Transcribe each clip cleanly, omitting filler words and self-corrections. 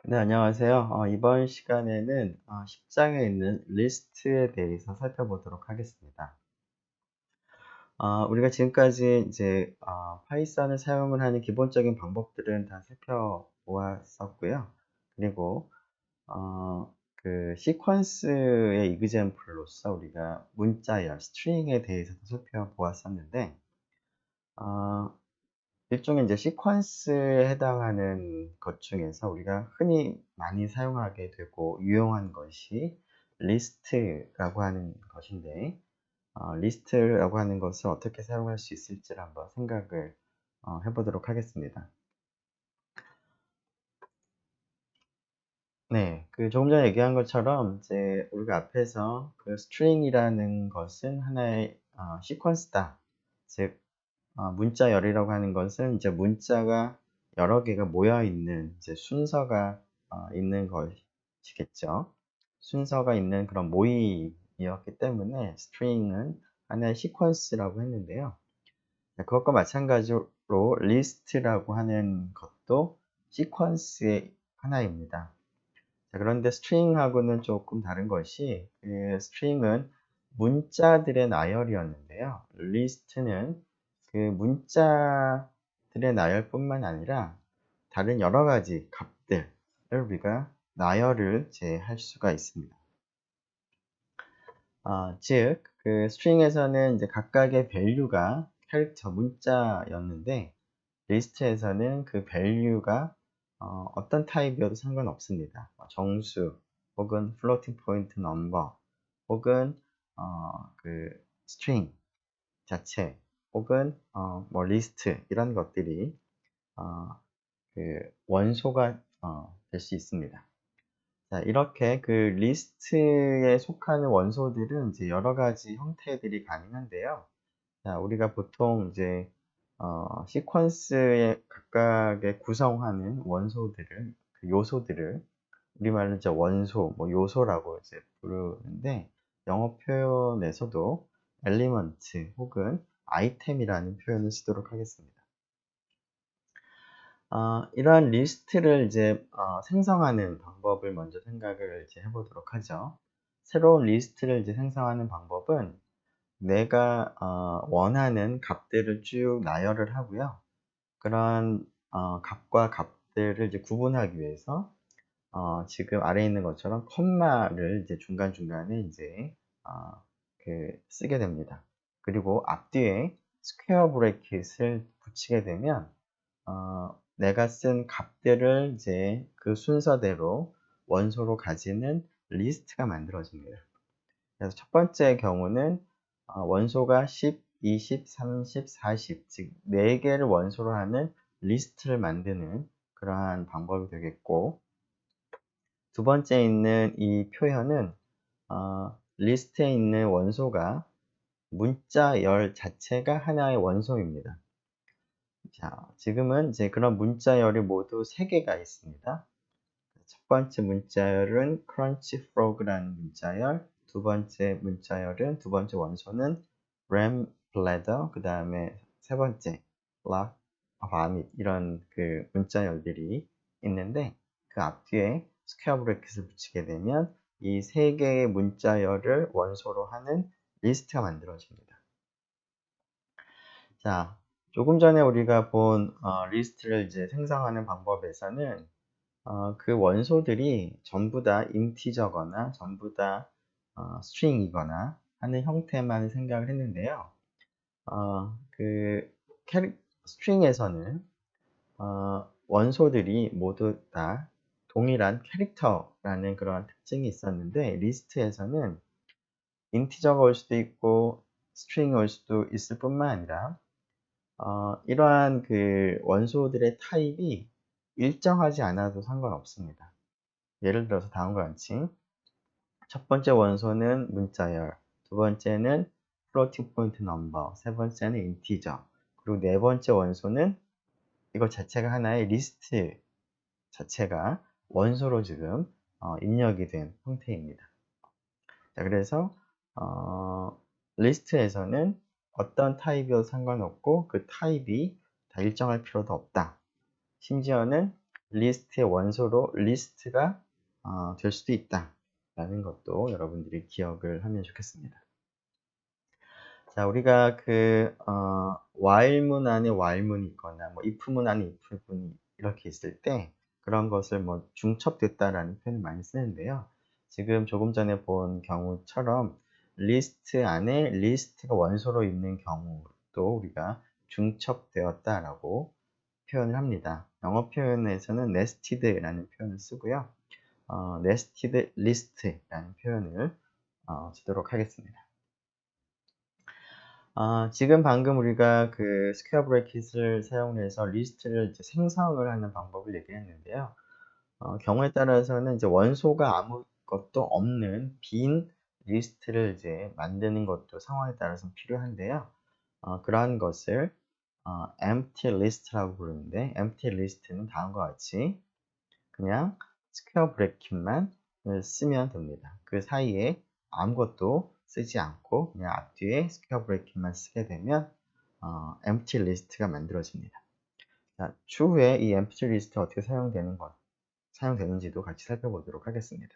네, 안녕하세요. 이번 시간에는 10장에 있는 리스트에 대해서 살펴보도록 하겠습니다. 우리가 지금까지 이제 파이썬을 사용을 하는 기본적인 방법들은 다 살펴보았었고요. 그리고 그 시퀀스의 이그젬플로서 우리가 문자열, 스트링에 대해서도 살펴보았었는데 어, 일종의 이제 시퀀스에 해당하는 것 중에서 우리가 흔히 많이 사용하게 되고 유용한 것이 리스트라고 하는 것인데, 리스트라고 하는 것을 어떻게 사용할 수 있을지를 한번 생각을 해보도록 하겠습니다. 네, 그 조금 전에 얘기한 것처럼 이제 우리가 앞에서 그 string이라는 것은 하나의 시퀀스다. 즉 문자열이라고 하는 것은 이제 문자가 여러 개가 모여 있는 이제 순서가 있는 것이겠죠. 순서가 있는 그런 모임이었기 때문에 스트링은 하나의 시퀀스라고 했는데요. 그것과 마찬가지로 리스트라고 하는 것도 시퀀스의 하나입니다. 자, 그런데 스트링하고는 조금 다른 것이 그 스트링은 문자들의 나열이었는데요. 리스트는 그 문자들의 나열뿐만 아니라 다른 여러 가지 값들을 우리가 나열을 할 수가 있습니다. 즉, 그 스트링에서는 이제 각각의 밸류가 캐릭터 문자였는데 리스트에서는 그 밸류가 어떤 타입이어도 상관없습니다. 정수 혹은 floating point number 혹은 그 string 자체 혹은 뭐 리스트 이런 것들이 그 원소가 될 수 있습니다. 자, 이렇게 그 리스트에 속하는 원소들은 이제 여러 가지 형태들이 가능한데요. 자, 우리가 보통 이제 시퀀스의 각각의 구성하는 원소들을, 그 요소들을 우리말로 이제 원소, 뭐 요소라고 이제 부르는데 영어 표현에서도 엘리먼트 혹은 아이템이라는 표현을 쓰도록 하겠습니다. 이러한 리스트를 이제 생성하는 방법을 먼저 생각을 이제 해보도록 하죠. 새로운 리스트를 이제 생성하는 방법은 내가 원하는 값들을 쭉 나열을 하고요. 그런 값과 값들을 이제 구분하기 위해서 지금 아래에 있는 것처럼 콤마를 이제 중간중간에 이제 쓰게 됩니다. 그리고 앞뒤에 스퀘어 브래킷을 붙이게 되면 내가 쓴 값들을 이제 그 순서대로 원소로 가지는 리스트가 만들어집니다. 그래서 첫 번째 경우는 원소가 10, 20, 30, 40, 즉 4개를 원소로 하는 리스트를 만드는 그러한 방법이 되겠고, 두 번째 있는 이 표현은 리스트에 있는 원소가 문자열 자체가 하나의 원소입니다. 자, 지금은 이제 그런 문자열이 모두 3개가 있습니다. 첫 번째 문자열은 크런치 프로그라는 문자열, 두 번째 원소는 램 블래더, 그 다음에 세 번째 락 바밋 이런 그 문자열들이 있는데 그 앞뒤에 스퀘어 브래킷을 붙이게 되면 이 세 개의 문자열을 원소로 하는 리스트가 만들어집니다. 자, 조금 전에 우리가 본 리스트를 이제 생성하는 방법에서는 그 원소들이 전부 다 인티저거나 전부 다 스트링이거나 하는 형태만 생각을 했는데요. 그 스트링에서는 원소들이 모두 다 동일한 캐릭터라는 그런 특징이 있었는데 리스트에서는 인티저가 올 수도 있고 스트링이 올 수도 있을 뿐만 아니라 이러한 그 원소들의 타입이 일정하지 않아도 상관없습니다. 예를 들어서 다음과 같이 첫 번째 원소는 문자열, 두 번째는 floating point number, 세 번째는 integer, 그리고 네 번째 원소는 이것 자체가 하나의 리스트 자체가 원소로 지금 입력이 된 형태입니다. 자, 그래서 리스트에서는 어떤 타입이어도 상관없고 그 타입이 다 일정할 필요도 없다. 심지어는 리스트의 원소로 리스트가 될 수도 있다라는 것도 여러분들이 기억을 하면 좋겠습니다. 자, 우리가 while문 안에 while문이 있거나 뭐 if문 안에 if문이 이렇게 있을 때 그런 것을 뭐 중첩됐다라는 표현을 많이 쓰는데요. 지금 조금 전에 본 경우처럼 리스트 안에 리스트가 원소로 있는 경우도 우리가 중첩되었다라고 표현을 합니다. 영어 표현에서는 nested라는 표현을 쓰고요. nested list라는 표현을 쓰도록 하겠습니다. 지금 방금 우리가 그 스퀘어 브래킷을 사용해서 리스트를 이제 생성을 하는 방법을 얘기했는데요. 경우에 따라서는 이제 원소가 아무것도 없는 빈 리스트를 이제 만드는 것도 상황에 따라서 필요한데요. 그러한 것을 empty list라고 부르는데, empty list는 다음과 같이 그냥 스퀘어 브래킷만 쓰면 됩니다. 그 사이에 아무것도 쓰지 않고 그냥 앞뒤에 스퀘어 브래킷만 쓰게 되면 empty list가 만들어집니다. 자, 추후에 이 empty list 어떻게 사용되는지도 같이 살펴보도록 하겠습니다.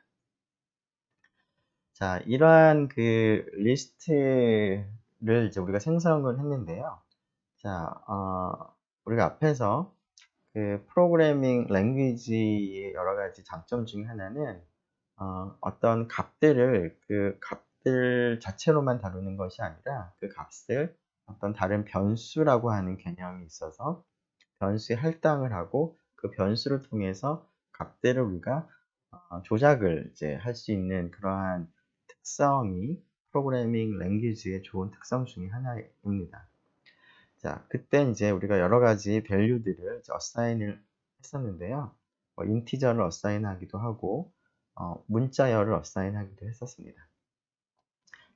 자, 이러한 그 리스트를 이제 우리가 생성을 했는데요. 자, 우리가 앞에서 그 프로그래밍 랭귀지의 여러 가지 장점 중에 하나는 어떤 값들을 그 값들 자체로만 다루는 것이 아니라 그 값을 어떤 다른 변수라고 하는 개념이 있어서 변수에 할당을 하고 그 변수를 통해서 값들을 우리가 조작을 이제 할 수 있는 그러한 특성이 프로그래밍 랭귀지의 좋은 특성 중에 하나입니다. 자, 그때 이제 우리가 여러 가지 밸류들을 어사인을 했었는데요. 인티저를 어사인하기도 하고, 문자열을 어사인하기도 했었습니다.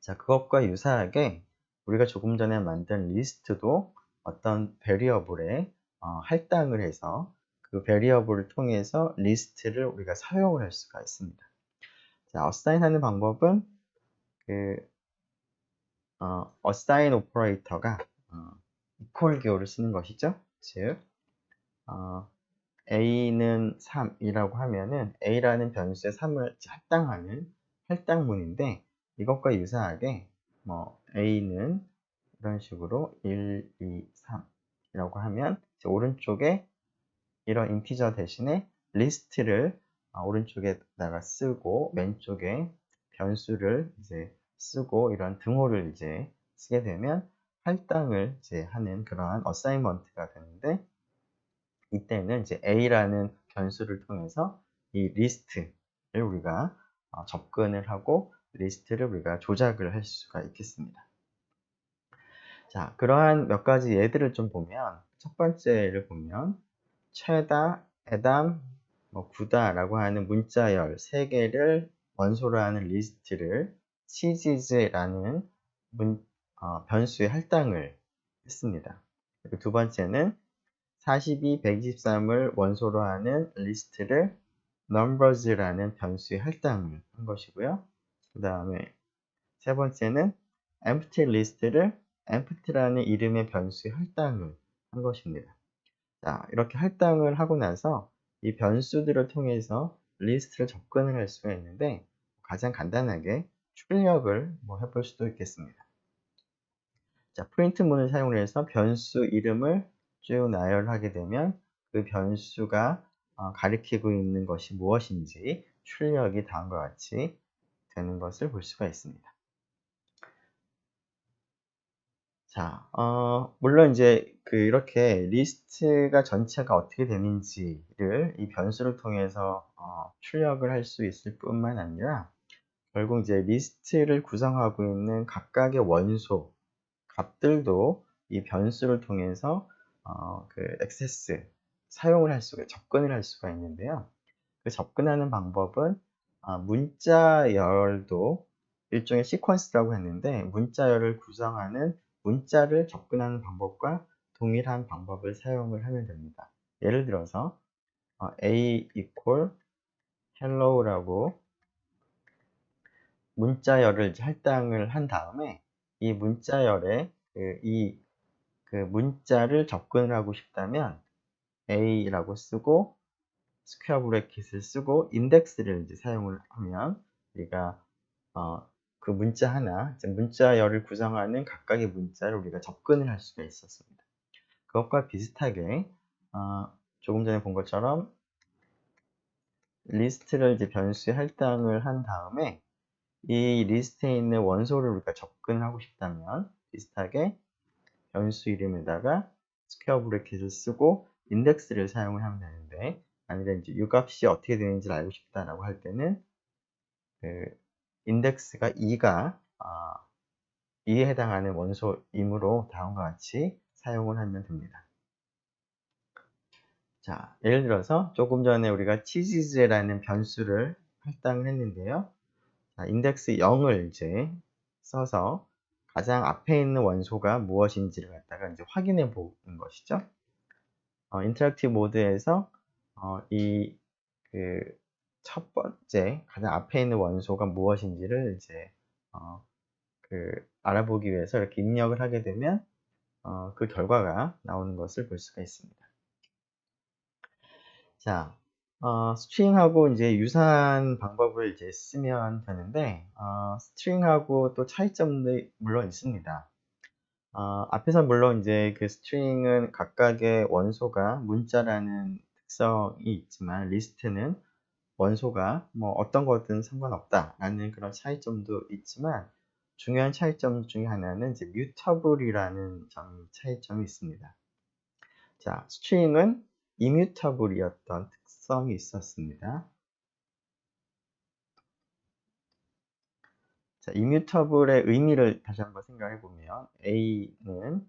자, 그것과 유사하게 우리가 조금 전에 만든 리스트도 어떤 베리어블에 할당을 해서 그 베리어블을 통해서 리스트를 우리가 사용을 할 수가 있습니다. 자, 어사인하는 방법은 그 assign 오퍼레이터가 equal 기호를 쓰는 것이죠. 즉, a는 3이라고 하면은 a라는 변수에 3을 할당하는 할당문인데 이것과 유사하게 뭐 a는 이런 식으로 1, 2, 3이라고 하면 이제 오른쪽에 이런 인티저 대신에 리스트를 오른쪽에다가 쓰고 왼쪽에 변수를 이제 쓰고 이런 등호를 이제 쓰게 되면 할당을 이제 하는 그러한 어사이먼트가 되는데 이때는 이제 a라는 변수를 통해서 이 리스트를 우리가 접근을 하고 리스트를 우리가 조작을 할 수가 있겠습니다. 자, 그러한 몇 가지 예들을 좀 보면 첫 번째를 보면 최다, 에담, 구다라고 하는 문자열 3개를 원소로 하는 리스트를 치지즈라는 변수에 할당을 했습니다. 그리고 두 번째는 42, 123을 원소로 하는 리스트를 numbers라는 변수에 할당을 한 것이고요. 그 다음에 세 번째는 empty list를 empty라는 이름의 변수에 할당을 한 것입니다. 자, 이렇게 할당을 하고 나서 이 변수들을 통해서 리스트를 접근을 할 수가 있는데 가장 간단하게 출력을 해볼 수도 있겠습니다. 자, 프린트문을 사용해서 변수 이름을 쭉 나열하게 되면 그 변수가 가리키고 있는 것이 무엇인지 출력이 다음과 같이 되는 것을 볼 수가 있습니다. 자, 물론 이제 이렇게 리스트가 전체가 어떻게 되는지를 이 변수를 통해서 출력을 할 수 있을 뿐만 아니라 결국 이제 리스트를 구성하고 있는 각각의 원소, 값들도 이 변수를 통해서 액세스, 사용을 할 수가, 접근을 할 수가 있는데요. 그 접근하는 방법은 문자열도 일종의 시퀀스라고 했는데 문자열을 구성하는 문자를 접근하는 방법과 동일한 방법을 사용을 하면 됩니다. 예를 들어서 a equal hello라고 문자열을 할당을 한 다음에 이 문자열에 그 문자를 접근을 하고 싶다면 a라고 쓰고 스퀘어 브래킷을 쓰고 인덱스를 이제 사용을 하면 우리가 그 문자 하나, 문자열을 구성하는 각각의 문자를 우리가 접근을 할 수가 있었습니다. 그것과 비슷하게 조금 전에 본 것처럼 리스트를 이제 변수에 할당을 한 다음에 이 리스트에 있는 원소를 우리가 접근하고 싶다면 비슷하게 변수 이름에다가 스퀘어 브래킷을 쓰고 인덱스를 사용을 하면 되는데, 아니면 이제 이 값이 어떻게 되는지를 알고 싶다라고 할 때는 그 인덱스가 2가 2에 해당하는 원소이므로 다음과 같이 사용을 하면 됩니다. 자, 예를 들어서 조금 전에 우리가 치즈라는 변수를 할당을 했는데요. 자, 인덱스 0을 이제 써서 가장 앞에 있는 원소가 무엇인지를 갖다가 이제 확인해 보는 것이죠. 인터랙티브 모드에서 이 첫 번째 가장 앞에 있는 원소가 무엇인지를 이제 알아보기 위해서 이렇게 입력을 하게 되면 그 결과가 나오는 것을 볼 수가 있습니다. 자, 스트링하고 이제 유사한 방법을 이제 쓰면 되는데, 스트링하고 또 차이점도 물론 있습니다. 앞에서 물론 이제 그 스트링은 각각의 원소가 문자라는 특성이 있지만, 리스트는 원소가 뭐 어떤 거든 상관없다라는 그런 차이점도 있지만, 중요한 차이점 중에 하나는 이제 뮤터블이라는 차이점이 있습니다. 자, 스트링은 이뮤터블이었던 특성이 있었습니다. 자, 이뮤터블의 의미를 다시 한번 생각해 보면 A는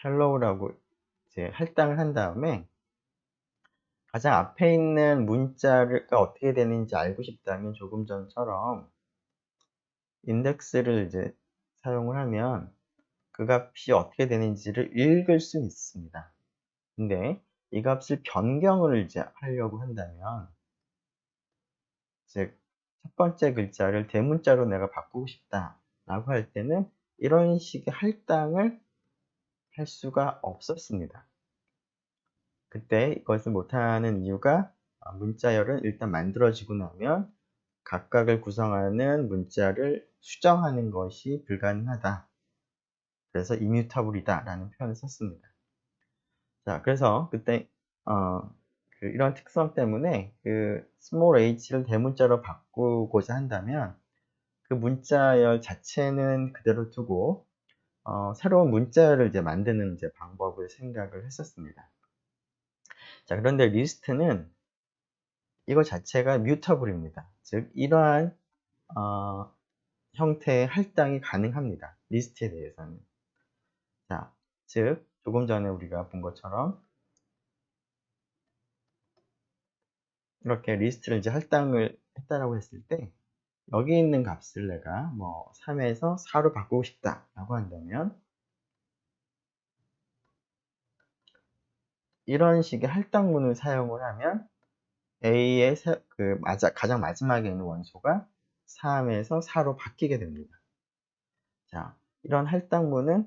hello라고 이제 할당을 한 다음에 가장 앞에 있는 문자가 어떻게 되는지 알고 싶다면 조금 전처럼 인덱스를 이제 사용을 하면 그 값이 어떻게 되는지를 읽을 수 있습니다. 근데 이 값을 변경을 이제 하려고 한다면, 즉, 첫 번째 글자를 대문자로 내가 바꾸고 싶다라고 할 때는 이런 식의 할당을 할 수가 없었습니다. 그때 이것을 못하는 이유가 문자열은 일단 만들어지고 나면 각각을 구성하는 문자를 수정하는 것이 불가능하다. 그래서 이뮤터블이다 라는 표현을 썼습니다. 자, 그래서 그때 이런 특성 때문에 그 small h를 대문자로 바꾸고자 한다면 그 문자열 자체는 그대로 두고 새로운 문자열을 이제 만드는 이제 방법을 생각을 했었습니다. 자, 그런데 리스트는 이거 자체가 뮤터블입니다. 즉 이러한 형태의 할당이 가능합니다. 리스트에 대해서는. 자, 즉 조금 전에 우리가 본 것처럼 이렇게 리스트를 이제 할당을 했다라고 했을 때 여기 있는 값을 내가 뭐 3에서 4로 바꾸고 싶다라고 한다면 이런 식의 할당문을 사용을 하면 A의 가장 마지막에 있는 원소가 3에서 4로 바뀌게 됩니다. 자, 이런 할당문은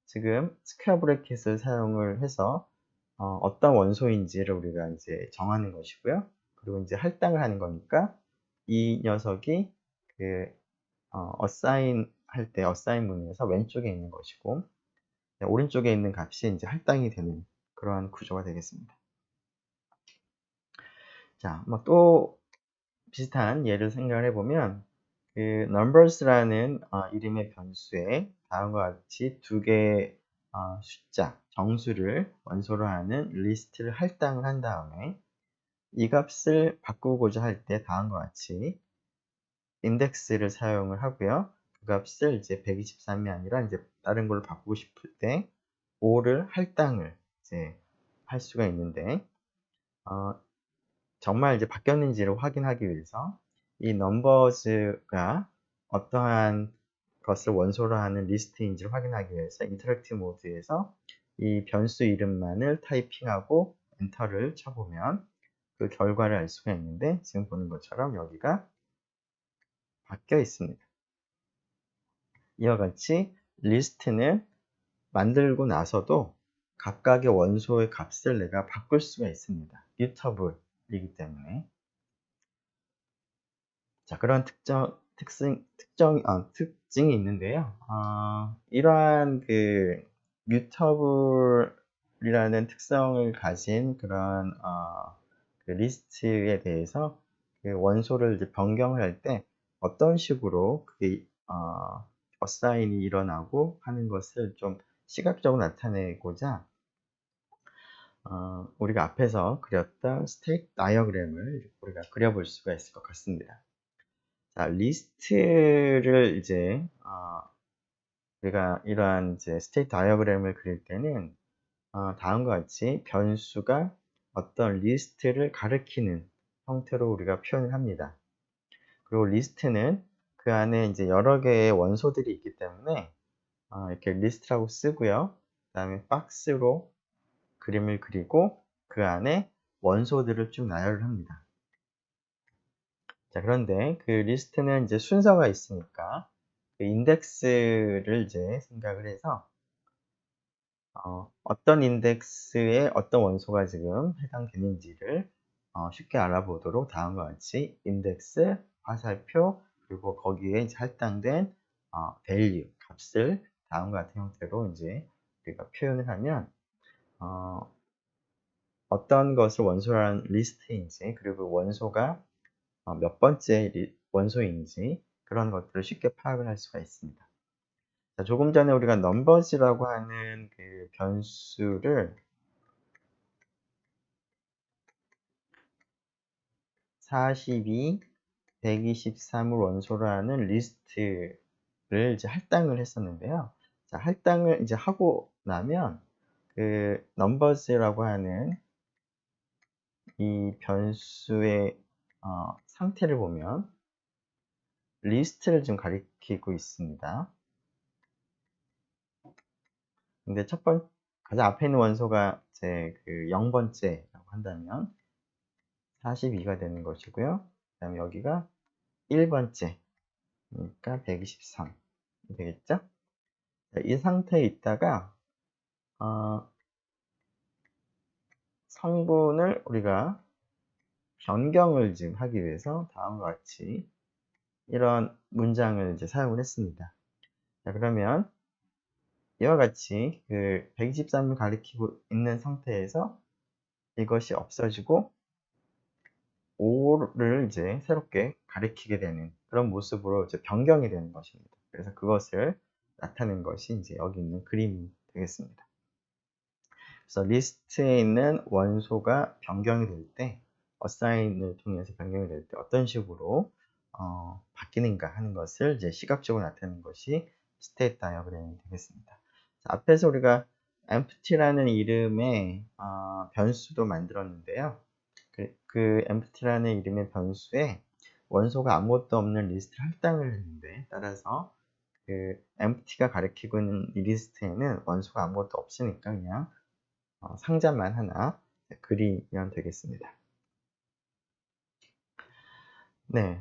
지금 스퀘어 브래킷을 사용을 해서 어떤 원소인지를 우리가 이제 정하는 것이고요. 그리고 이제 할당을 하는 거니까 이 녀석이 assign 할 때 assign 문에서 왼쪽에 있는 것이고, 오른쪽에 있는 값이 이제 할당이 되는 그러한 구조가 되겠습니다. 자, 뭐 또 비슷한 예를 생각을 해보면 numbers라는 이름의 변수에 다음과 같이 두 개의 숫자, 정수를 원소로 하는 리스트를 할당을 한 다음에 이 값을 바꾸고자 할 때 다음과 같이 인덱스를 사용을 하고요. 그 값을 이제 123이 아니라 이제 다른 걸로 바꾸고 싶을 때 5를 할당을 이제 할 수가 있는데, 정말 이제 바뀌었는지를 확인하기 위해서 이 넘버즈가 어떠한 것을 원소로 하는 리스트인지를 확인하기 위해서 인터랙티브 모드에서 이 변수 이름만을 타이핑하고 엔터를 쳐보면 그 결과를 알 수가 있는데, 지금 보는 것처럼 여기가 바뀌어 있습니다. 이와 같이 리스트는 만들고 나서도 각각의 원소의 값을 내가 바꿀 수가 있습니다. 뮤터블이기 때문에. 자, 그런 특징이 있는데요. 이러한 뮤터블이라는 특성을 가진 그런 그 리스트에 대해서 그 원소를 이제 변경을 할 때 어떤 식으로 그게 어사인이 일어나고 하는 것을 좀 시각적으로 나타내고자 우리가 앞에서 그렸던 스테이트 다이어그램을 우리가 그려볼 수가 있을 것 같습니다. 자, 리스트를 이제 우리가 이러한 이제 스테이트 다이어그램을 그릴 때는 다음과 같이 변수가 어떤 리스트를 가리키는 형태로 우리가 표현을 합니다. 그리고 리스트는 그 안에 이제 여러 개의 원소들이 있기 때문에 이렇게 리스트라고 쓰고요. 그 다음에 박스로 그림을 그리고 그 안에 원소들을 쭉 나열을 합니다. 자, 그런데 그 리스트는 이제 순서가 있으니까 그 인덱스를 이제 생각을 해서 어떤 인덱스에 어떤 원소가 지금 해당되는지를 쉽게 알아보도록 다음과 같이 인덱스, 화살표, 그리고 거기에 이제 할당된 value, 값을 다음과 같은 형태로 이제 우리가 표현을 하면 어떤 것을 원소라는 리스트인지, 그리고 원소가 몇 번째 원소인지 그런 것들을 쉽게 파악을 할 수가 있습니다. 자, 조금 전에 우리가 numbers라고 하는 그 변수를 42, 123을 원소로 하는 리스트를 이제 할당을 했었는데요. 자, 할당을 이제 하고 나면 그 numbers라고 하는 이 변수의 상태를 보면 리스트를 좀 가리키고 있습니다. 근데 가장 앞에 있는 원소가 이제 그 0번째라고 한다면 42가 되는 것이고요. 그 다음에 여기가 1번째, 그러니까 123 되겠죠? 이 상태에 있다가 성분을 우리가 변경을 지금 하기 위해서 다음과 같이 이런 문장을 이제 사용을 했습니다. 자, 그러면 이와 같이 그 123을 가리키고 있는 상태에서 이것이 없어지고 5를 이제 새롭게 가리키게 되는 그런 모습으로 이제 변경이 되는 것입니다. 그래서 그것을 나타낸 것이 이제 여기 있는 그림이 되겠습니다. 그래서 리스트에 있는 원소가 변경이 될 때, 어사인을 통해서 변경이 될 때 어떤 식으로 바뀌는가 하는 것을 이제 시각적으로 나타내는 것이 스테이트 다이어그램이 되겠습니다. 자, 앞에서 우리가 empty라는 이름의 변수도 만들었는데요. 그 empty라는 이름의 변수에 원소가 아무것도 없는 리스트를 할당을 했는데, 따라서 그 empty가 가리키고 있는 이 리스트에는 원소가 아무것도 없으니까 그냥 상자만 하나 그리면 되겠습니다. 네,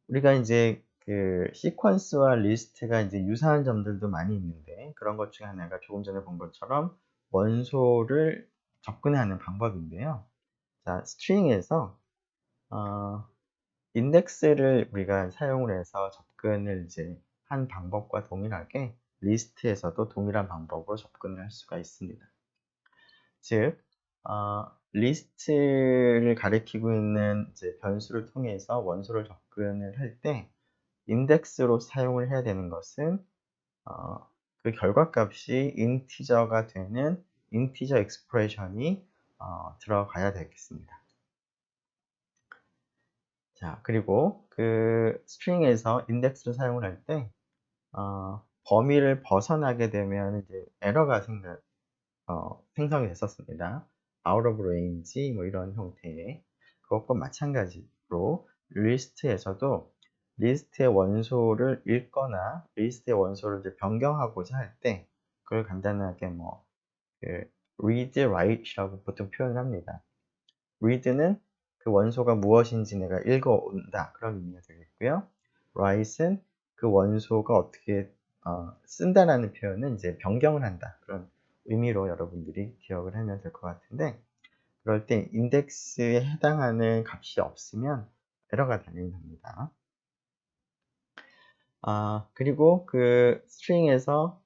우리가 이제 그 시퀀스와 리스트가 이제 유사한 점들도 많이 있는데, 그런 것 중에 하나가 조금 전에 본 것처럼 원소를 접근하는 방법인데요. 자, 스트링에서 인덱스를 우리가 사용을 해서 접근을 이제 한 방법과 동일하게 리스트에서도 동일한 방법으로 접근을 할 수가 있습니다. 즉, 리스트를 가리키고 있는 이제 변수를 통해서 원소를 접근을 할 때 인덱스로 사용을 해야 되는 것은 그 결과값이 인티저가 되는 인티저 익스프레션이 들어가야 되겠습니다. 자, 그리고 그 스트링에서 인덱스를 사용을 할 때 범위를 벗어나게 되면 이제 에러가 생성이 됐었습니다. out of range 뭐 이런 형태의 그것과 마찬가지로 리스트에서도 리스트의 원소를 읽거나 리스트의 원소를 이제 변경하고자 할 때 그걸 간단하게 read, write라고 보통 표현을 합니다. read는 그 원소가 무엇인지 내가 읽어온다 그런 의미가 되겠고요. write는 그 원소가 어떻게 쓴다라는 표현은 이제 변경을 한다 그런 의미로 여러분들이 기억을 하면 될 것 같은데, 그럴 때 인덱스에 해당하는 값이 없으면 에러가 발생합니다. 그리고 그 스트링에서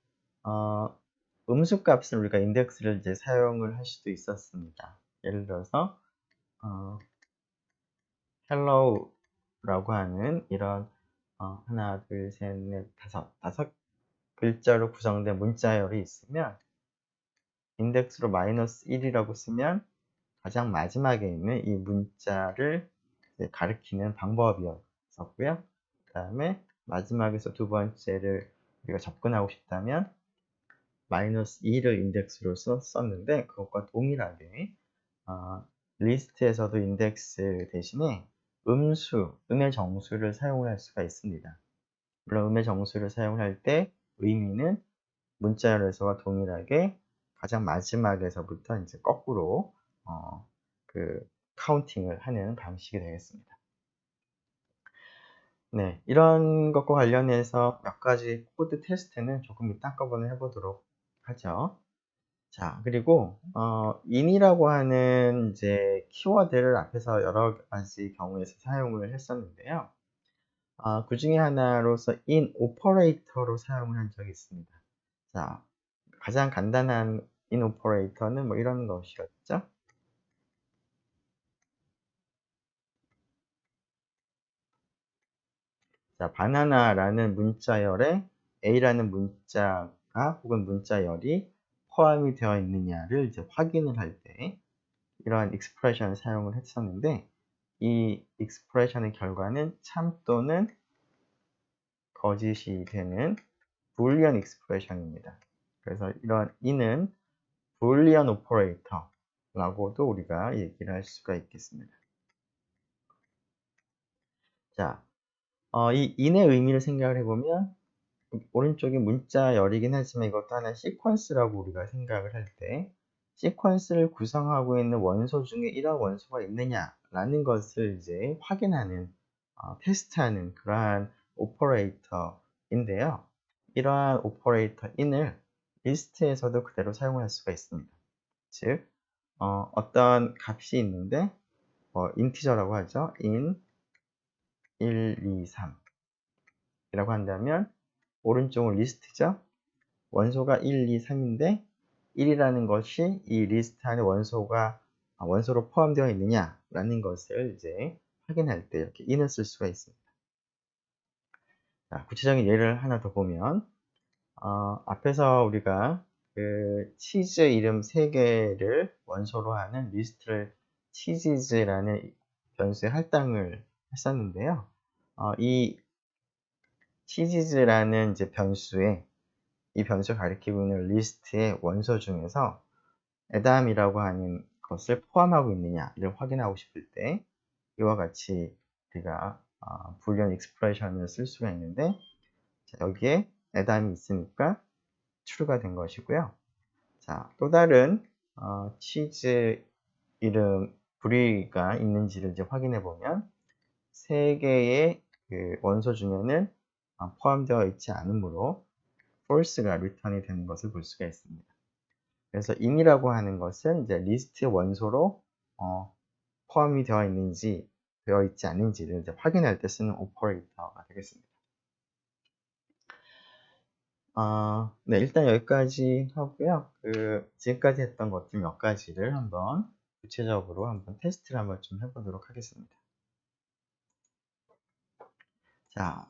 음수 값을 우리가 인덱스를 이제 사용을 할 수도 있었습니다. 예를 들어서 hello라고 하는 이런 하나, 둘, 셋, 넷, 다섯 글자로 구성된 문자열이 있으면 인덱스로 -1이라고 쓰면 가장 마지막에 있는 이 문자를 가리키는 방법이었었고요. 그 다음에 마지막에서 두 번째를 우리가 접근하고 싶다면 -2를 인덱스로 썼는데, 그것과 동일하게 리스트에서도 인덱스 대신에 음의 정수를 사용할 수가 있습니다. 물론 음의 정수를 사용할 때 의미는 문자열에서와 동일하게 가장 마지막에서부터 이제 거꾸로 그 카운팅을 하는 방식이 되겠습니다. 네, 이런 것과 관련해서 몇 가지 코드 테스트는 조금 이따 한꺼번에 해보도록 하죠. 자, 그리고 in이라고 하는 이제 키워드를 앞에서 여러 가지 경우에서 사용을 했었는데요. 그 중에 하나로서 in 오퍼레이터로 사용을 한 적이 있습니다. 자, 가장 간단한 in 오퍼레이터는 뭐 이런 것이었죠. 자, 바나나라는 문자열에 a라는 문자가 혹은 문자열이 포함이 되어 있느냐를 이제 확인을 할 때 이러한 익스프레션을 사용을 했었는데, 이 익스프레션의 결과는 참 또는 거짓이 되는 불리언 익스프레션입니다. 그래서 이런 in은 불리언 오퍼레이터라고도 우리가 얘기를 할 수가 있겠습니다. 자, 이 in의 의미를 생각을 해보면 오른쪽이 문자열이긴 하지만 이것도 하나의 시퀀스라고 우리가 생각을 할 때, 시퀀스를 구성하고 있는 원소 중에 이런 원소가 있느냐라는 것을 이제 확인하는, 테스트하는 그러한 오퍼레이터인데요. 이러한 오퍼레이터 in을 리스트에서도 그대로 사용할 수가 있습니다. 즉, 어떤 값이 있는데, 인티저라고 하죠. in 1, 2, 3 이라고 한다면 오른쪽은 리스트죠. 원소가 1, 2, 3인데 1이라는 것이 이 리스트 안에 원소로 포함되어 있느냐라는 것을 이제 확인할 때 이렇게 in을 쓸 수가 있습니다. 자, 구체적인 예를 하나 더 보면, 앞에서 우리가 그 치즈 이름 3개를 원소로 하는 리스트를 치즈라는 변수에 할당을 했었는데요. 이 치즈라는 이제 변수에 이 변수를 가리키고 있는 리스트의 원소 중에서 에담이라고 하는 것을 포함하고 있느냐를 확인하고 싶을 때 이와 같이 우리가 불리언 익스프레션을 쓸 수가 있는데, 자, 여기에 에담이 있으니까 true가 된 것이고요. 자, 또 다른 치즈 이름 부리가 있는지를 이제 확인해 보면 3개의 그 원소 중에는 포함되어 있지 않으므로 false가 리턴이 되는 것을 볼 수가 있습니다. 그래서 in이라고 하는 것은 이제 리스트 원소로 포함이 되어 있지 않은지를 이제 확인할 때 쓰는 오퍼레이터가 되겠습니다. 네, 일단 여기까지 하고요. 지금까지 했던 것들 몇 가지를 한번 구체적으로 한번 테스트를 한번 좀 해보도록 하겠습니다. 자,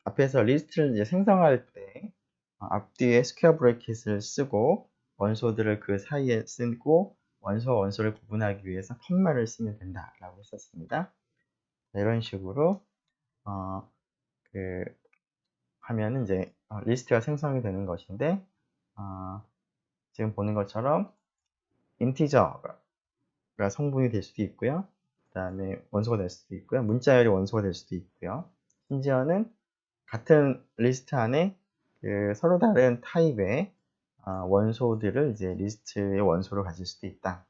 앞에서 리스트를 이제 생성할 때 앞뒤에 스퀘어 브래킷을 쓰고 원소들을 그 사이에 쓰고 원소와 원소를 구분하기 위해서 컴마를 쓰면 된다라고 했었습니다. 이런 식으로 하면은 이제 리스트가 생성이 되는 것인데, 지금 보는 것처럼 인티저가 성분이 될 수도 있고요. 그 다음에 원소가 될 수도 있고요. 문자열이 원소가 될 수도 있고요. 심지어는 같은 리스트 안에 서로 다른 타입의 원소들을 이제 리스트의 원소로 가질 수도 있다.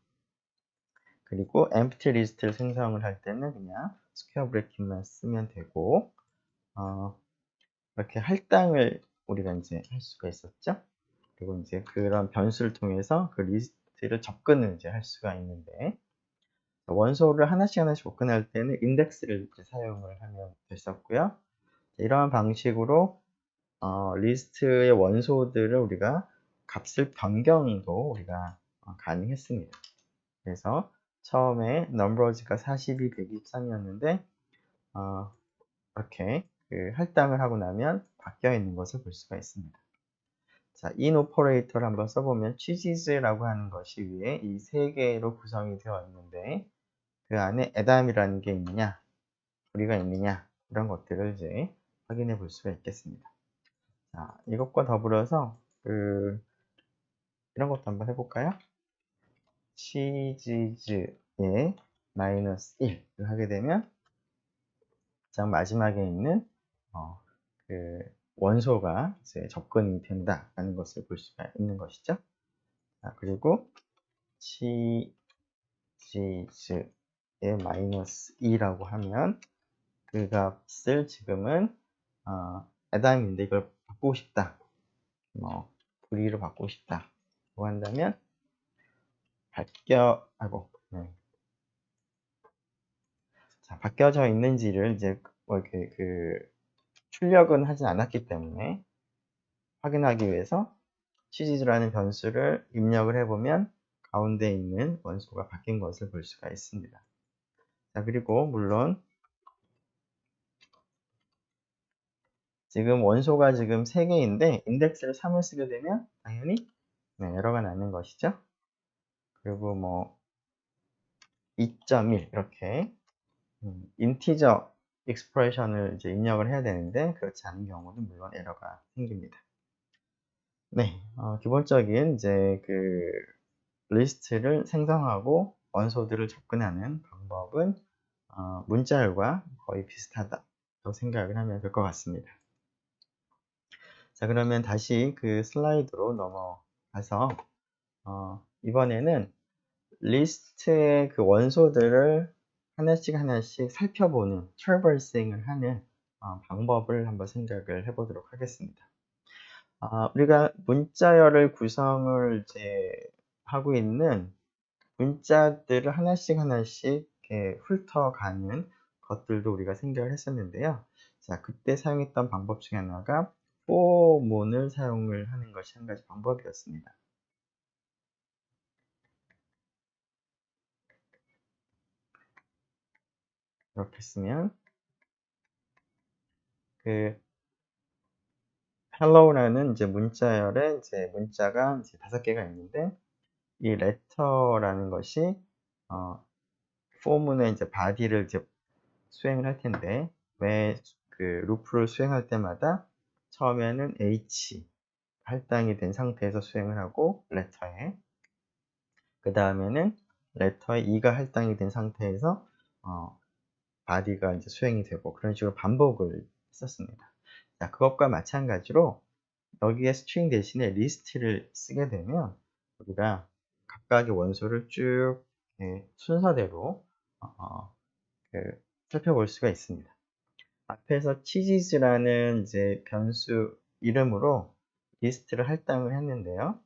그리고 empty 리스트를 생성을 할 때는 그냥 스퀘어 브래킷만 쓰면 되고, 이렇게 할당을 우리가 이제 할 수가 있었죠. 그리고 이제 그런 변수를 통해서 그 리스트를 접근을 이제 할 수가 있는데, 원소를 하나씩 접근할 때는 인덱스를 이제 사용을 하면 됐었고요. 이러한 방식으로 리스트의 원소들을 우리가 값을 변경도 우리가 가능했습니다. 그래서 처음에 numbers가 42, 123이었는데 이렇게 그 할당을 하고 나면 바뀌어 있는 것을 볼 수가 있습니다. 자, in 오퍼레이터를 한번 써보면 cheeses라고 하는 것이 위에 이 세 개로 구성이 되어 있는데, 그 안에 addam이라는 게 있느냐, 우리가 있느냐, 이런 것들을 이제 확인해 볼 수가 있겠습니다. 자, 이것과 더불어서 이런 것도 한번 해볼까요? cheeses의 마이너스 1을 하게 되면 가장 마지막에 있는 그 원소가 이제 접근이 된다라는 것을 볼 수가 있는 것이죠. 자, 그리고 cheeses의 마이너스 2라고 하면 그 값을 지금은 addam인데 이걸 바꾸고 싶다, 불의로 바꾸고 싶다라고 한다면 자, 바뀌어져 있는지를 이제 이렇게 출력은 하진 않았기 때문에 확인하기 위해서 cheeses라는 변수를 입력을 해보면 가운데 있는 원소가 바뀐 것을 볼 수가 있습니다. 자, 그리고 물론 지금 원소가 지금 3개인데 인덱스를 3을 쓰게 되면 당연히 에러가 나는 것이죠. 그리고 뭐 2.1 이렇게 인티저 익스프레션을 이제 입력을 해야 되는데 그렇지 않은 경우는 물론 에러가 생깁니다. 네, 기본적인 이제 리스트를 생성하고 원소들을 접근하는 방법은 문자열과 거의 비슷하다고 생각을 하면 될 것 같습니다. 자, 그러면 다시 그 슬라이드로 넘어가서 이번에는 리스트의 그 원소들을 하나씩 살펴보는 트래버싱을 하는 방법을 한번 생각을 해보도록 하겠습니다. 우리가 문자열을 구성을 이제 하고 있는 문자들을 하나씩 이렇게 훑어가는 것들도 우리가 생각을 했었는데요. 자, 그때 사용했던 방법 중에 하나가 for문을 사용을 하는 것이 한 가지 방법이었습니다. 이렇게 쓰면 hello라는 이제 문자열에 이제 문자가 이제 5개가 있는데, 이 letter라는 것이 for문의 이제 body를 이제 수행을 할 텐데, 왜 루프를 수행할 때마다 처음에는 h 할당이 된 상태에서 수행을 하고 letter에, 그 다음에는 letter에 2가 할당이 된 상태에서 body가 이제 수행이 되고, 그런 식으로 반복을 했었습니다. 자, 그것과 마찬가지로 여기에 스트링 대신에 리스트를 쓰게 되면 우리가 각각의 원소를 쭉 순서대로 살펴볼 수가 있습니다. 앞에서 cheeses라는 이제 변수 이름으로 리스트를 할당을 했는데요.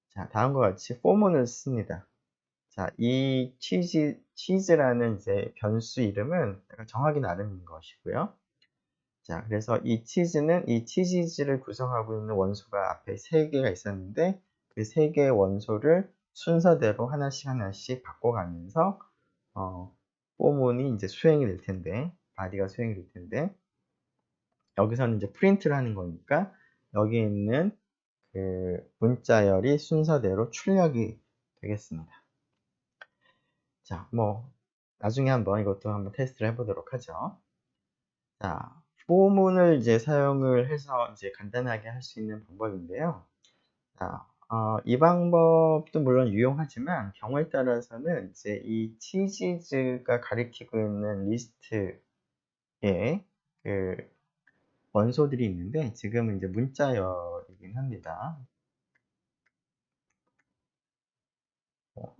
자, 다음과 같이 for문을 씁니다. 자, 이 cheese라는 이제 변수 이름은 약간 정하기 나름인 것이고요. 자, 그래서 이 cheeses를 구성하고 있는 원소가 앞에 3개가 있었는데, 그 3개의 원소를 순서대로 하나씩 바꿔가면서 for문이 이제 수행이 될 텐데, body가 수행이 될 텐데, 여기서는 이제 프린트를 하는 거니까 여기 있는 문자열이 순서대로 출력이 되겠습니다. 자, 나중에 이것도 한번 테스트를 해보도록 하죠. 자, for문을 이제 사용을 해서 이제 간단하게 할 수 있는 방법인데요. 자, 이 방법도 물론 유용하지만 경우에 따라서는 이제 이 cheeses가 가리키고 있는 리스트에 원소들이 있는데, 지금은 이제 문자열이긴 합니다.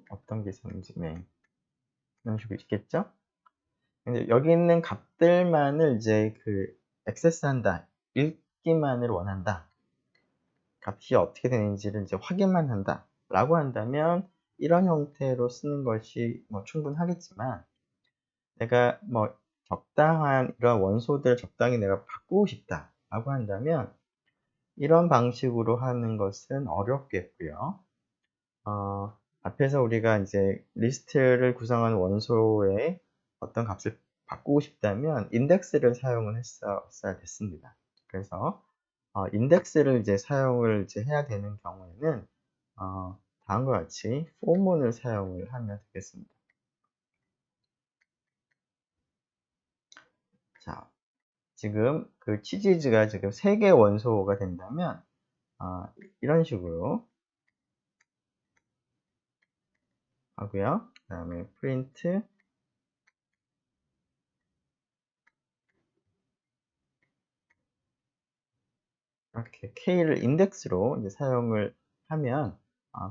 어떤 게 있었는지, 이런 식으로 있겠죠? 근데 여기 있는 값들만을 이제 액세스한다, 읽기만을 원한다. 값이 어떻게 되는지를 이제 확인만 한다 라고 한다면 이런 형태로 쓰는 것이 뭐 충분하겠지만, 내가 뭐 적당한 이런 원소들 적당히 내가 바꾸고 싶다 라고 한다면 이런 방식으로 하는 것은 어렵겠고요. 앞에서 우리가 이제 리스트를 구성하는 원소의 어떤 값을 바꾸고 싶다면 인덱스를 사용을 했어야 됐습니다. 그래서 인덱스를 이제 사용을 이제 해야 되는 경우에는 다음과 같이 포문을 사용을 하면 되겠습니다. 자, 지금 그 치지즈가 지금 3개 원소가 된다면 이런 식으로 하고요. 그 다음에 프린트 이렇게 k를 인덱스로 이제 사용을 하면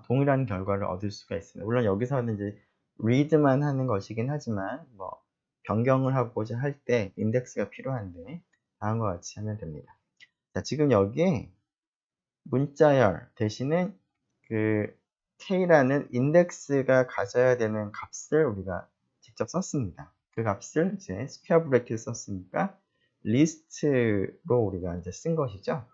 동일한 결과를 얻을 수가 있습니다. 물론 여기서는 이제 read만 하는 것이긴 하지만 뭐 변경을 하고자 할 때 인덱스가 필요한데 다음과 같이 하면 됩니다. 자, 지금 여기에 문자열 대신에 그 k라는 인덱스가 가져야 되는 값을 우리가 직접 썼습니다. 그 값을 이제 스퀘어 브래킷 썼으니까 리스트로 우리가 이제 쓴 것이죠.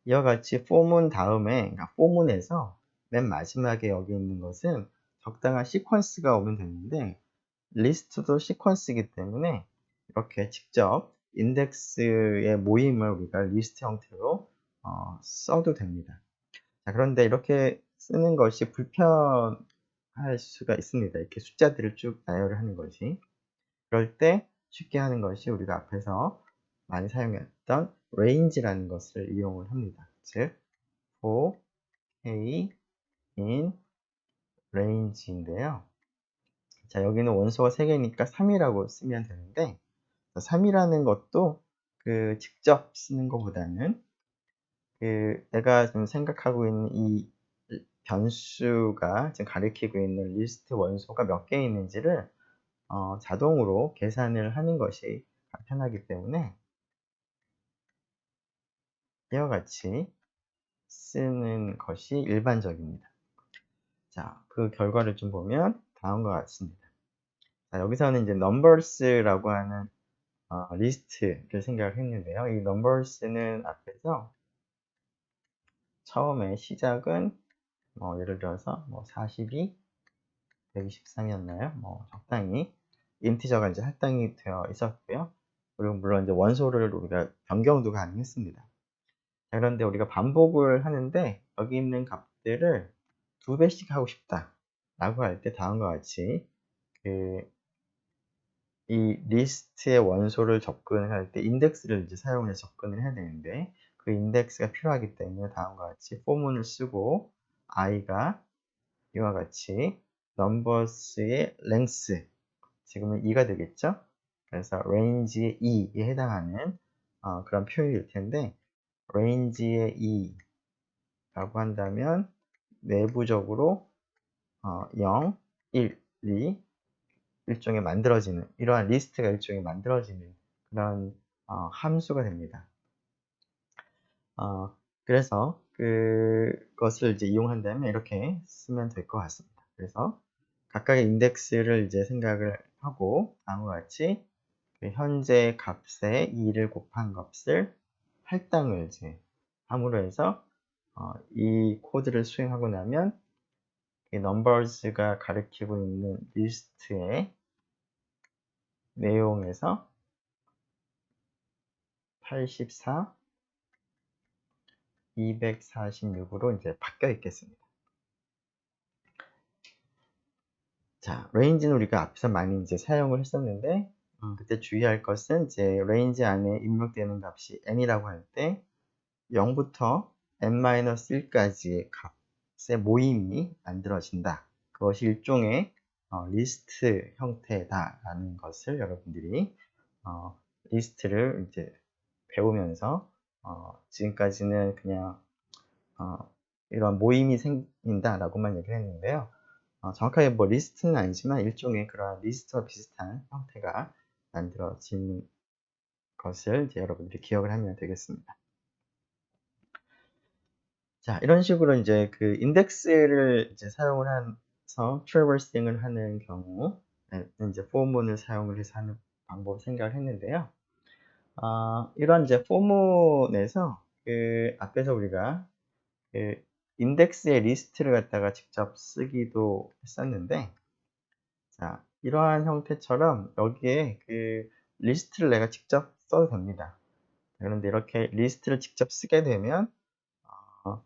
이와 같이 포문 다음에, 그러니까 포문에서 맨 마지막에 여기 있는 것은 적당한 시퀀스가 오면 되는데, 리스트도 시퀀스이기 때문에 이렇게 직접 인덱스의 모임을 우리가 리스트 형태로 써도 됩니다. 자, 그런데 이렇게 쓰는 것이 불편할 수가 있습니다. 이렇게 숫자들을 쭉 나열을 하는 것이. 그럴 때 쉽게 하는 것이 우리가 앞에서 많이 사용했던 range라는 것을 이용을 합니다. 즉, for k in range인데요. 자, 여기는 원소가 3개니까 3이라고 쓰면 되는데, 3이라는 것도 그 직접 쓰는 것보다는 그 내가 지금 생각하고 있는 이 변수가 지금 가리키고 있는 리스트 원소가 몇 개 있는지를 자동으로 계산을 하는 것이 간편하기 때문에 이와 같이 쓰는 것이 일반적입니다. 자, 그 결과를 좀 보면 다음과 같습니다. 자, 여기서는 이제 numbers라고 하는 리스트를 생각을 했는데요. 이 numbers는 앞에서 처음에 시작은 뭐 예를 들어서 뭐 42, 123이었나요? 뭐 적당히 인티저가 이제 할당이 되어 있었고요. 그리고 물론 이제 원소를 우리가 변경도 가능했습니다. 자, 그런데 우리가 반복을 하는데 여기 있는 값들을 2배씩 하고 싶다 라고 할 때 다음과 같이 이 리스트의 원소를 접근할 때 인덱스를 이제 사용해서 접근을 해야 되는데 그 인덱스가 필요하기 때문에 다음과 같이 포문을 쓰고 i가 이와 같이 numbers의 length, 지금은 2가 되겠죠? 그래서 range의 2에 해당하는 그런 표현일 텐데 range의 2라고 한다면 내부적으로 0, 1, 2 일종의 만들어지는, 이러한 리스트가 일종의 만들어지는 그런 함수가 됩니다. 그래서 그것을 이제 이용한다면 이렇게 쓰면 될 것 같습니다. 그래서 각각의 인덱스를 이제 생각을 하고 다음과 같이 그 현재 값에 2를 곱한 값을 할당을 이제 함으로 해서 이 코드를 수행하고 나면 이 numbers가 가리키고 있는 리스트의 내용에서 84, 246으로 이제 바뀌어 있겠습니다. 자, range는 우리가 앞에서 많이 이제 사용을 했었는데, 그때 주의할 것은 이제 range 안에 입력되는 값이 n이라고 할 때 0부터 n-1까지의 값의 모임이 만들어진다. 그것이 일종의 리스트 형태다라는 것을 여러분들이 리스트를 이제 배우면서 지금까지는 그냥 이런 모임이 생긴다라고만 얘기를 했는데요. 정확하게 뭐 리스트는 아니지만 일종의 그런 리스트와 비슷한 형태가 만들어진 것을 이제 여러분들이 기억을 하면 되겠습니다. 자, 이런 식으로 이제 그 인덱스를 이제 사용을 해서 트래버싱을 하는 경우, 이제 포문을 사용을 해서 하는 방법 생각을 했는데요. 이런 이제 포문에서 그 앞에서 우리가 그 인덱스의 리스트를 갖다가 직접 쓰기도 했었는데, 자, 이러한 형태처럼 여기에 그 리스트를 내가 직접 써도 됩니다. 그런데 이렇게 리스트를 직접 쓰게 되면 어,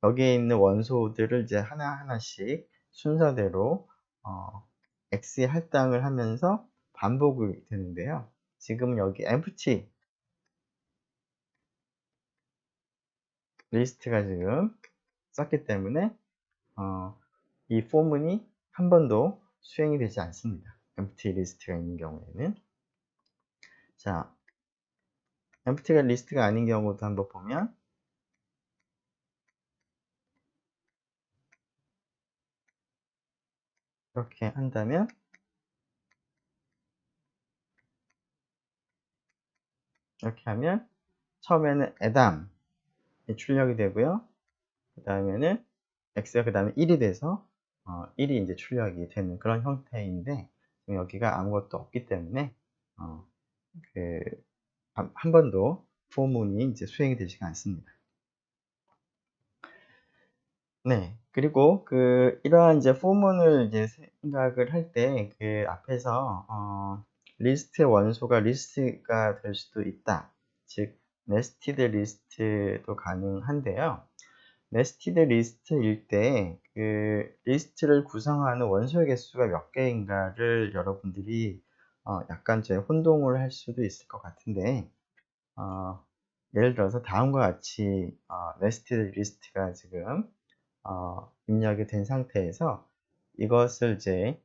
여기에 있는 원소들을 이제 하나하나씩 순서대로 X에 할당을 하면서 반복이 되는데요. 지금 여기 empty 리스트가 지금 썼기 때문에 이 포문이 한 번도 수행이 되지 않습니다. empty 리스트가 있는 경우에는. 자, empty 리스트가 아닌 경우도 한번 보면 이렇게 한다면 이렇게 하면 처음에는 애담이 출력이 되고요. 그 다음에는 x가 그 다음에 1이 돼서 1이 이제 출력이 되는 그런 형태인데 지금 여기가 아무것도 없기 때문에 그 한 번도 포문이 이제 수행이 되지가 않습니다. 네. 그리고 그 이러한 이제 포문을 이제 생각을 할 때 그 앞에서 리스트의 원소가 리스트가 될 수도 있다. 즉 네스티드 리스트도 가능한데요. 네스티드 리스트일 때 그 리스트를 구성하는 원소의 개수가 몇 개인가를 여러분들이 약간 이제 혼동을 할 수도 있을 것 같은데 예를 들어서 다음과 같이 네스티드 리스트가 지금 입력이 된 상태에서 이것을 이제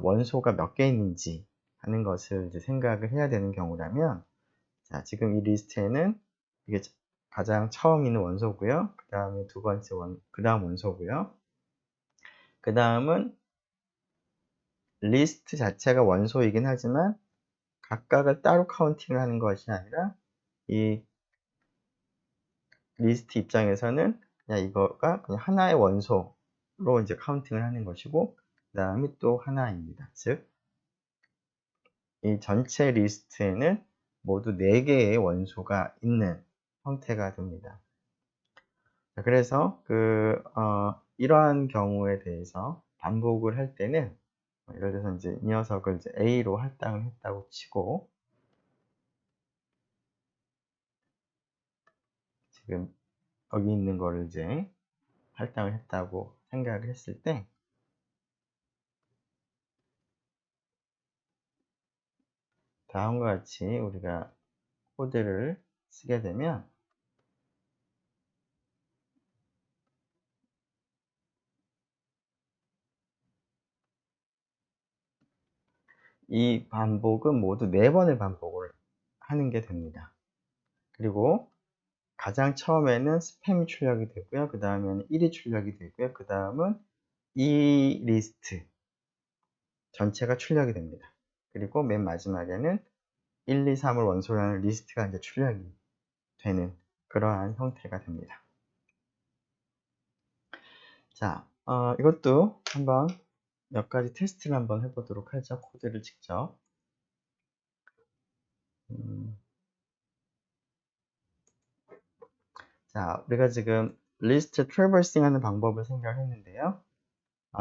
원소가 몇 개 있는지 하는 것을 이제 생각을 해야 되는 경우라면, 자, 지금 이 리스트에는 이게 가장 처음 있는 원소고요. 그 다음에 두 번째 그 다음 원소고요. 그 다음은 리스트 자체가 원소이긴 하지만 각각을 따로 카운팅을 하는 것이 아니라 이 리스트 입장에서는 그냥 이거가 그냥 하나의 원소로 이제 카운팅을 하는 것이고, 그 다음에 또 하나입니다. 즉, 이 전체 리스트에는 모두 4개의 원소가 있는 형태가 됩니다. 그래서 이러한 경우에 대해서 반복을 할 때는 예를 들어서 이제 이 녀석을 이제 A로 할당을 했다고 치고 지금 여기 있는 거를 이제 할당을 했다고 생각을 했을 때 다음과 같이 우리가 코드를 쓰게 되면 이 반복은 모두 4번을 반복을 하는 게 됩니다. 그리고 가장 처음에는 스팸이 출력이 되고요. 그 다음에는 1이 출력이 되고요. 그 다음은 이 리스트 전체가 출력이 됩니다. 그리고 맨 마지막에는 1, 2, 3을 원소로 하는 리스트가 이제 출력이 되는 그러한 형태가 됩니다. 자, 이것도 한번 몇 가지 테스트를 한번 해보도록 하죠. 코드를 직접. 자, 우리가 지금 리스트 트래버싱 하는 방법을 생각했는데요.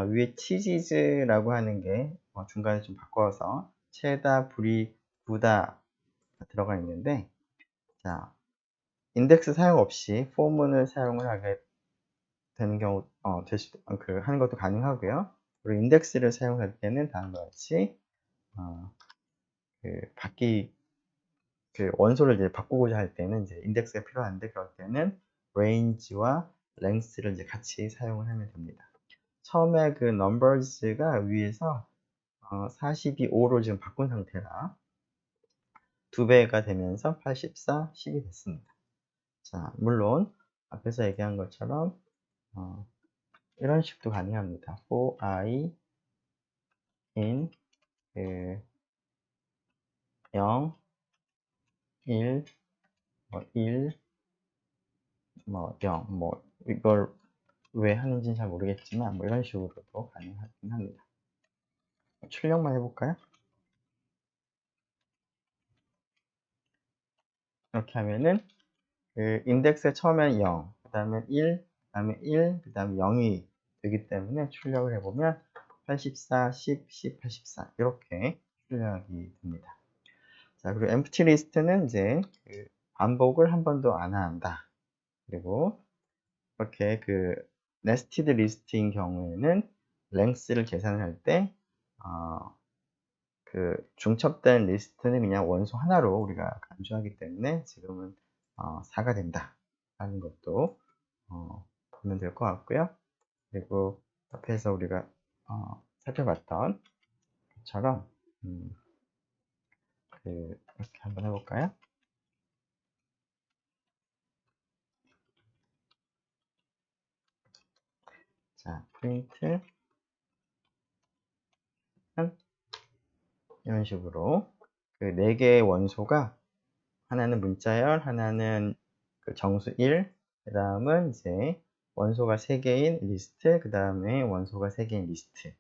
위에 치지즈라고 하는 게 중간에 좀 바꿔서 체다, 브리, 구다 들어가 있는데, 자, 인덱스 사용 없이 포문을 사용을 하게 되는 경우, 하는 것도 가능하고요. 그리고 인덱스를 사용할 때는 다음과 같이, 원소를 이제 바꾸고자 할 때는 이제 인덱스가 필요한데, 그럴 때는 range와 length를 이제 같이 사용을 하면 됩니다. 처음에 그 numbers가 위에서 42, 5로 지금 바꾼 상태라 2배가 되면서 84, 10이 됐습니다. 자, 물론 앞에서 얘기한 것처럼 이런 식도 가능합니다. for I in 0, 1, 1, 0, 이걸 왜 하는지는 잘 모르겠지만 뭐 이런 식으로도 가능하긴 합니다. 출력만 해볼까요? 이렇게 하면은 그 인덱스의 처음엔 0, 그 다음에 1, 그 다음에 1, 그 다음에 0이 되기 때문에 출력을 해보면 84, 10, 10, 84 이렇게 출력이 됩니다. 자, 그리고 empty list는 이제 그 반복을 한 번도 안 한다. 그리고 이렇게 그 nested list인 경우에는 length를 계산을 할 때 그 중첩된 리스트는 그냥 원소 하나로 우리가 간주하기 때문에 지금은 4가 된다 하는 것도 보면 될 것 같고요. 그리고 앞에서 우리가 살펴봤던 것처럼 이렇게 한번 해볼까요? 자, 프린트 이런 식으로 그 4개의 원소가 하나는 문자열, 하나는 그 정수 1, 그 다음은 이제 원소가 3개인 리스트, 그 다음에 원소가 3개인 리스트.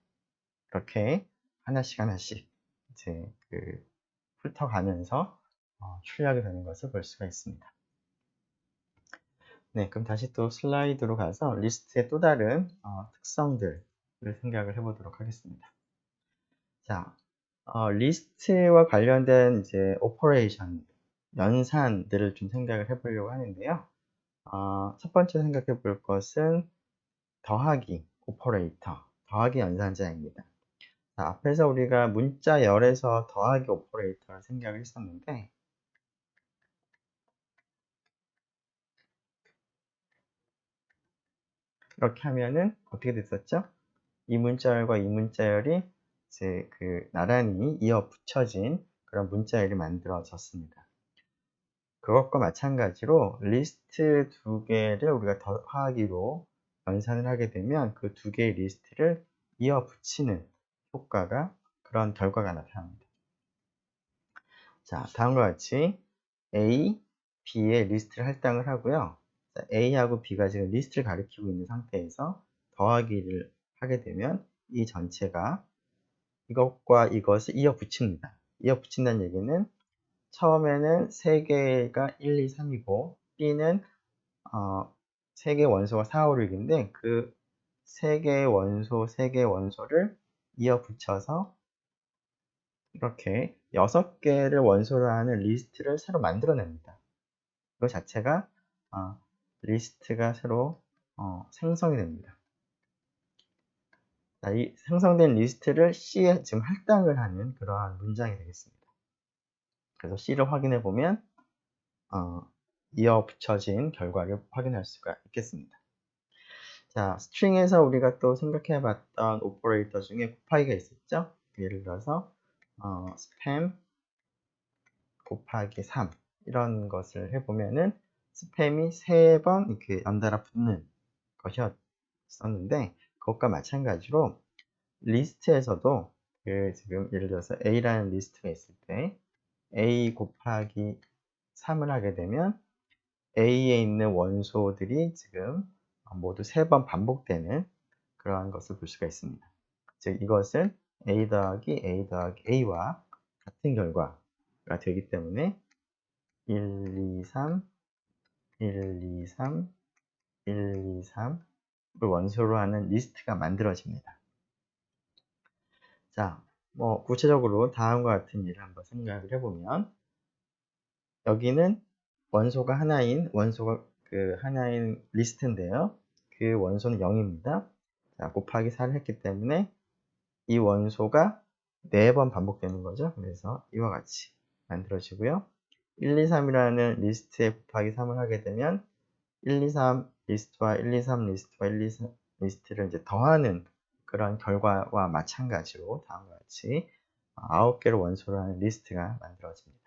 이렇게 하나씩 이제 그 훑어가면서 출력이 되는 것을 볼 수가 있습니다. 네, 그럼 다시 또 슬라이드로 가서 리스트의 또 다른 특성들을 생각을 해보도록 하겠습니다. 자, 리스트와 관련된 이제 오퍼레이션, 연산들을 좀 생각을 해보려고 하는데요. 첫 번째 생각해 볼 것은 더하기 오퍼레이터, 더하기 연산자입니다. 자, 앞에서 우리가 문자열에서 더하기 오퍼레이터를 생각을 했었는데, 이렇게 하면은 어떻게 됐었죠? 이 문자열과 이 문자열이 이제 그 나란히 이어 붙여진 그런 문자열이 만들어졌습니다. 그것과 마찬가지로 리스트 2개를 우리가 더하기로 연산을 하게 되면 그 2개의 리스트를 이어 붙이는 효과가 그런 결과가 나타납니다. 자, 다음과 같이 A, B의 리스트를 할당을 하고요. 자, A하고 B가 지금 리스트를 가리키고 있는 상태에서 더하기를 하게 되면 이 전체가 이것과 이것을 이어 붙입니다. 이어 붙인다는 얘기는 처음에는 3개가 1, 2, 3이고 B는 3개 원소가 4, 5, 6인데 그 3개의 원소, 3개의 원소를 이어 붙여서 이렇게 6개를 원소로 하는 리스트를 새로 만들어냅니다. 이거 자체가 리스트가 새로 생성이 됩니다. 자, 이 생성된 리스트를 C에 지금 할당을 하는 그러한 문장이 되겠습니다. 그래서 C를 확인해 보면 이어 붙여진 결과를 확인할 수가 있겠습니다. 자, 스트링에서 우리가 또 생각해 봤던 오퍼레이터 중에 곱하기가 있었죠? 예를 들어서 스팸 곱하기 3 이런 것을 해보면은 스팸이 3번 이렇게 연달아 붙는 것이었는데 그것과 마찬가지로 리스트에서도 그 지금 예를 들어서 A라는 리스트가 있을 때 A 곱하기 3을 하게 되면 A에 있는 원소들이 지금 모두 3번 반복되는 그러한 것을 볼 수가 있습니다. 즉 이것은 A 더하기 A 더하기 A와 같은 결과가 되기 때문에 1, 2, 3, 1, 2, 3, 1, 2, 3을 원소로 하는 리스트가 만들어집니다. 자, 뭐 구체적으로 다음과 같은 일을 한번 생각을 해보면 여기는 원소가 하나인 리스트인데요. 그 원소는 0입니다. 자, 곱하기 4를 했기 때문에 이 원소가 4번 반복되는 거죠. 그래서 이와 같이 만들어지고요. 1, 2, 3이라는 리스트에 곱하기 3을 하게 되면 1, 2, 3 리스트와 1, 2, 3 리스트와 1, 2, 3 리스트를 이제 더하는 그런 결과와 마찬가지로 다음과 같이 9개를 원소로 하는 리스트가 만들어집니다.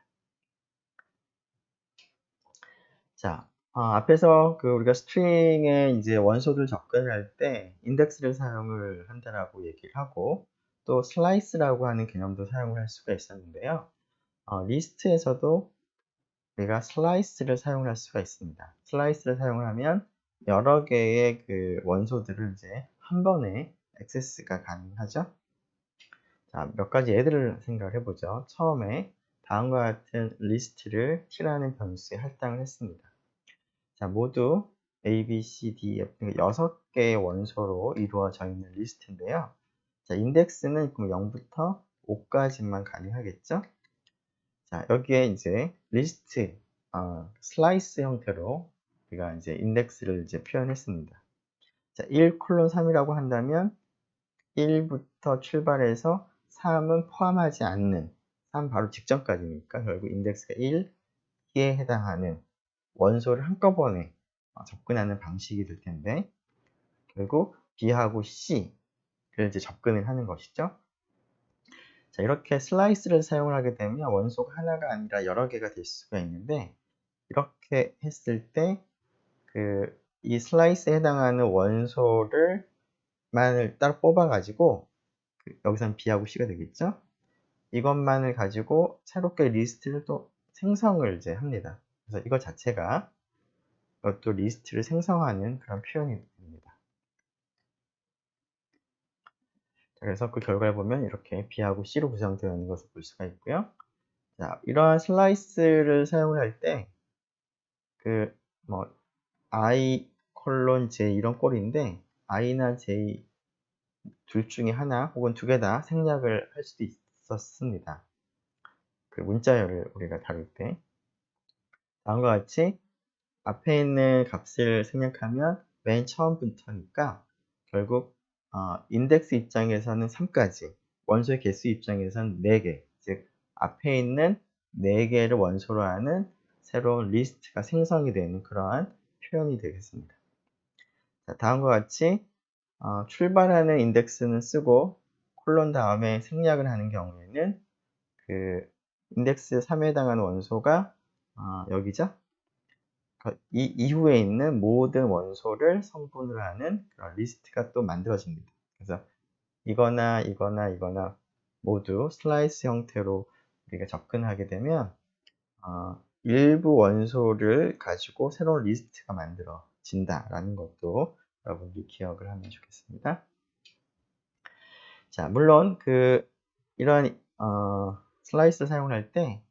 자, 앞에서 그 우리가 스트링에 이제 원소들 접근할 때 인덱스를 사용을 한다라고 얘기를 하고 또 슬라이스라고 하는 개념도 사용을 할 수가 있었는데요. 리스트에서도 우리가 슬라이스를 사용할 수가 있습니다. 슬라이스를 사용을 하면 여러 개의 그 원소들을 이제 한 번에 액세스가 가능하죠. 자, 몇 가지 예들을 생각을 해보죠. 처음에 다음과 같은 리스트를 t라는 변수에 할당을 했습니다. 자, 모두 A, B, C, D, F 6개의 원소로 이루어져 있는 리스트인데요. 자, 인덱스는 0부터 5까지만 가능하겠죠? 자, 여기에 이제 리스트, 슬라이스 형태로 우리가 이제 인덱스를 이제 표현했습니다. 자, 1 콜론 3이라고 한다면 1부터 출발해서 3은 포함하지 않는 3 바로 직전까지니까 결국 인덱스가 1에 해당하는 원소를 한꺼번에 접근하는 방식이 될 텐데 결국 B하고 C를 이제 접근을 하는 것이죠. 자, 이렇게 슬라이스를 사용을 하게 되면 원소가 하나가 아니라 여러 개가 될 수가 있는데 이렇게 했을 때 이 슬라이스에 해당하는 원소를 만을 따로 뽑아 가지고 여기서는 B하고 C가 되겠죠. 이것만을 가지고 새롭게 리스트를 또 생성을 이제 합니다. 그래서 이거 자체가 또 리스트를 생성하는 그런 표현이 됩니다. 그래서 그 결과를 보면 이렇게 B하고 C로 구성되어 있는 것을 볼 수가 있고요. 자, 이러한 슬라이스를 사용을 할 때 I 콜론 J 이런 꼴인데 I나 J 둘 중에 하나 혹은 두 개 다 생략을 할 수도 있었습니다. 그 문자열을 우리가 다룰 때 다음과 같이 앞에 있는 값을 생략하면 맨 처음부터니까 결국 인덱스 입장에서는 3까지, 원소의 개수 입장에서는 4개, 즉 앞에 있는 4개를 원소로 하는 새로운 리스트가 생성이 되는 그러한 표현이 되겠습니다. 자, 다음과 같이 출발하는 인덱스는 쓰고 콜론 다음에 생략을 하는 경우에는 그 인덱스 3에 해당하는 원소가 여기죠. 이 이후에 있는 모든 원소를 성분을 하는 그런 리스트가 또 만들어집니다. 그래서 이거나 이거나 이거나 모두 슬라이스 형태로 우리가 접근하게 되면 일부 원소를 가지고 새로운 리스트가 만들어진다라는 것도 여러분들이 기억을 하면 좋겠습니다. 자, 물론 이런 슬라이스 사용을 할 때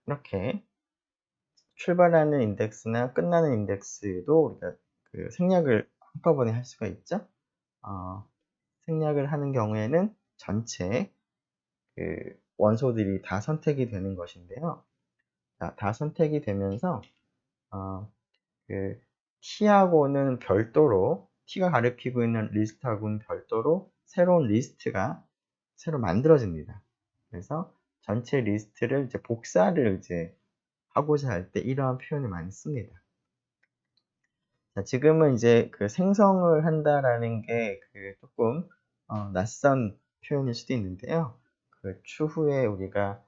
이렇게 출발하는 인덱스나 끝나는 인덱스도 우리가 생략을 한꺼번에 할 수가 있죠. 생략을 하는 경우에는 전체 원소들이 다 선택이 되는 것인데요. 자, 다 선택이 되면서 T하고는 별도로 T가 가리키고 있는 리스트하고는 별도로 새로운 리스트가 새로 만들어집니다. 그래서 전체 리스트를 이제 복사를 이제 하고자 할 때 이러한 표현을 많이 씁니다. 자, 지금은 이제 생성을 한다라는 게 조금 낯선 표현일 수도 있는데요. 추후에 우리가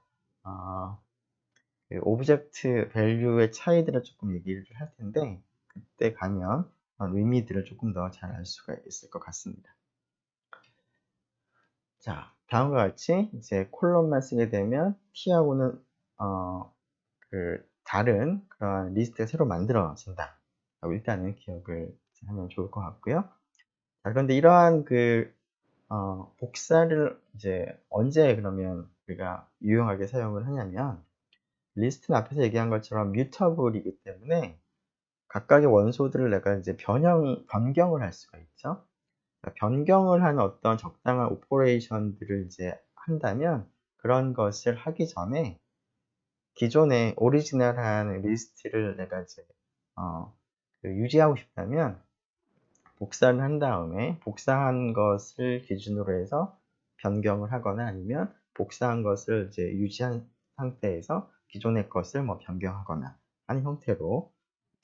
오브젝트 밸류의 차이들을 조금 얘기를 할 텐데 그때 가면 의미들을 조금 더 잘 알 수가 있을 것 같습니다. 자, 다음과 같이 이제 콜론만 쓰게 되면 T하고는 다른 그런 리스트가 새로 만들어진다. 일단은 기억을 하면 좋을 것 같고요. 자, 그런데 이러한 복사를 이제 언제 그러면 우리가 유용하게 사용을 하냐면 리스트는 앞에서 얘기한 것처럼 뮤터블이기 때문에 각각의 원소들을 내가 이제 변경을 할 수가 있죠. 그러니까 변경을 하는 어떤 적당한 오퍼레이션들을 이제 한다면 그런 것을 하기 전에 기존의 오리지널한 리스트를 내가 이제 유지하고 싶다면 복사를 한 다음에 복사한 것을 기준으로 해서 변경을 하거나 아니면 복사한 것을 이제 유지한 상태에서 기존의 것을 변경하거나 하는 형태로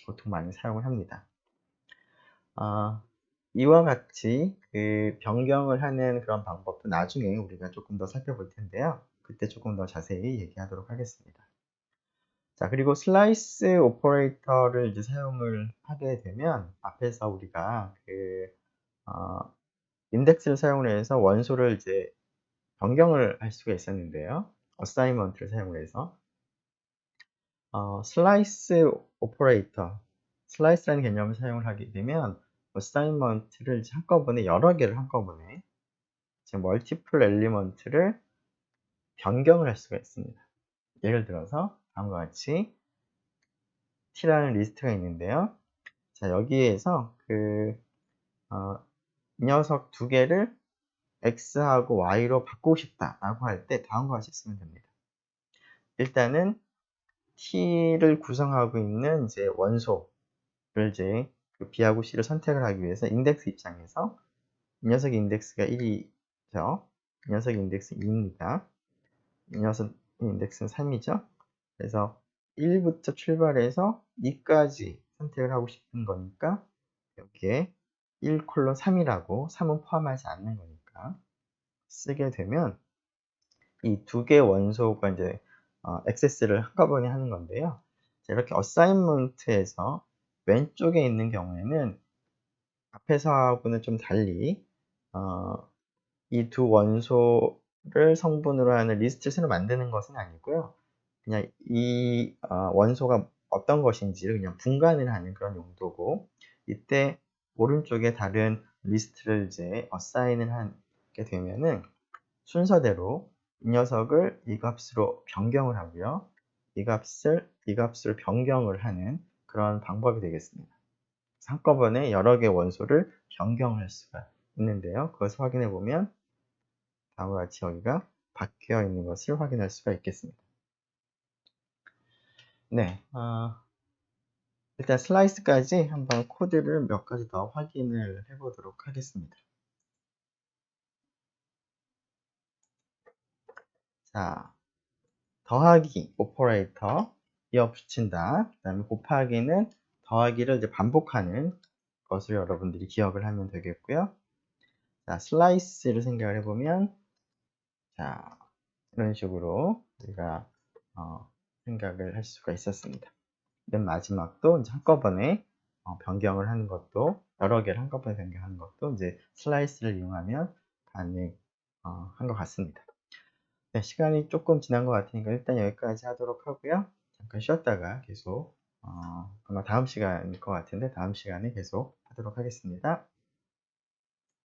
보통 많이 사용을 합니다. 이와 같이 변경을 하는 그런 방법도 나중에 우리가 조금 더 살펴볼 텐데요. 그때 조금 더 자세히 얘기하도록 하겠습니다. 자, 그리고 슬라이스 오퍼레이터를 이제 사용을 하게 되면 앞에서 우리가 인덱스를 사용을 해서 원소를 이제 변경을 할 수가 있었는데요. 어사이먼트를 사용을 해서 슬라이스 오퍼레이터, 슬라이스라는 개념을 사용을 하게 되면 어사인먼트를 한꺼번에 여러 개를 한꺼번에 지금 멀티플 엘리먼트를 변경을 할 수가 있습니다. 예를 들어서 다음과 같이 t라는 리스트가 있는데요. 자, 여기에서 이 녀석 두 개를 x하고 y로 바꾸고 싶다라고 할 때 다음과 같이 쓰면 됩니다. 일단은 t를 구성하고 있는 이제 원소를 이제 그 b하고 c를 선택을 하기 위해서 인덱스 입장에서 이 녀석의 인덱스가 1이죠. 이 녀석의 인덱스 2입니다. 이 녀석의 인덱스는 3이죠. 그래서 1부터 출발해서 2까지 선택을 하고 싶은 거니까 여기에 1:3이라고 3은 포함하지 않는 거니까 쓰게 되면 이 두 개의 원소가 이제 액세스를 한꺼번에 하는 건데요. 자, 이렇게 어사인먼트에서 왼쪽에 있는 경우에는 앞에서하고는 좀 달리 이 두 원소를 성분으로 하는 리스트를 새로 만드는 것은 아니고요. 그냥 이 원소가 어떤 것인지를 그냥 분간을 하는 그런 용도고, 이때 오른쪽에 다른 리스트를 이제 어사인을 하게 되면은 순서대로 이 녀석을 이 값으로 변경을 하고요. 이 값으로 변경을 하는 그런 방법이 되겠습니다. 한꺼번에 여러 개의 원소를 변경을 할 수가 있는데요. 그것을 확인해 보면 다음과 같이 여기가 바뀌어 있는 것을 확인할 수가 있겠습니다. 네, 일단 슬라이스까지 한번 코드를 몇 가지 더 확인을 해 보도록 하겠습니다. 자, 더하기 오퍼레이터 이어 붙인다. 그 다음에 곱하기는 더하기를 이제 반복하는 것을 여러분들이 기억을 하면 되겠고요. 자, 슬라이스를 생각을 해보면, 자, 이런 식으로 우리가 생각을 할 수가 있었습니다. 맨 마지막도 이제 한꺼번에 변경을 하는 것도, 여러 개를 한꺼번에 변경하는 것도 이제 슬라이스를 이용하면 가능한 것 같습니다. 네, 시간이 조금 지난 것 같으니까 일단 여기까지 하도록 하고요. 잠깐 쉬었다가 계속 아마 다음 시간일 것 같은데 다음 시간에 계속 하도록 하겠습니다.